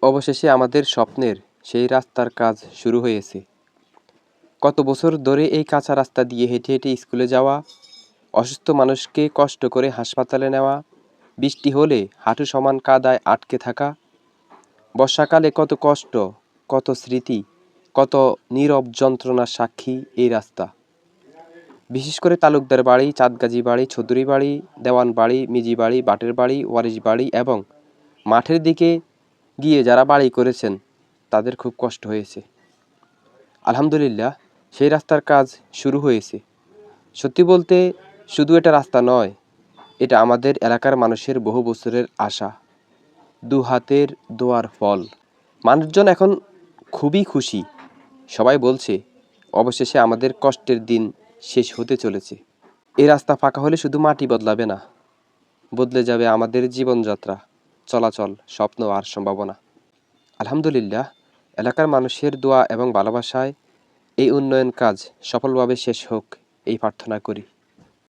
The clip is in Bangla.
অবশেষে আমাদের স্বপ্নের সেই রাস্তার কাজ শুরু হয়েছে। কত বছর ধরে এই কাঁচা রাস্তা দিয়ে হেঁটে হেঁটে স্কুলে যাওয়া, অসুস্থ মানুষকে কষ্ট করে হাসপাতালে নেওয়া, বৃষ্টি হলে হাঁটু সমান কাদায় আটকে থাকা, বর্ষাকালে কত কষ্ট, কত স্মৃতি, কত নীরব যন্ত্রণার সাক্ষী এই রাস্তা। বিশেষ করে তালুকদার বাড়ি, চাঁদগাজী বাড়ি, চৌধুরী বাড়ি, দেওয়ান বাড়ি, মিজি বাড়ি, বাটের বাড়ি, ওয়ারিশ বাড়ি এবং মাঠের দিকে গিয়ে যারা বাড়ি করেছেন তাদের খুব কষ্ট হয়েছে। আলহামদুলিল্লাহ, সেই রাস্তার কাজ শুরু হয়েছে। সত্যি বলতে শুধু এটা রাস্তা নয়, এটা আমাদের এলাকার মানুষের বহু বছরের আশা, দু হাতের দোয়ার ফল। মানুষজন এখন খুবই খুশি। সবাই বলছে অবশেষে আমাদের কষ্টের দিন শেষ হতে চলেছে। এই রাস্তা ফাঁকা হলে শুধু মাটি বদলাবে না, বদলে যাবে আমাদের জীবনযাত্রা, চলাচল, স্বপ্ন আর সম্ভাবনা। আলহামদুলিল্লাহ, এলাকার মানুষের দোয়া এবং ভালোবাসায় এই উন্নয়ন কাজ সফলভাবে শেষ হোক এই প্রার্থনা করি।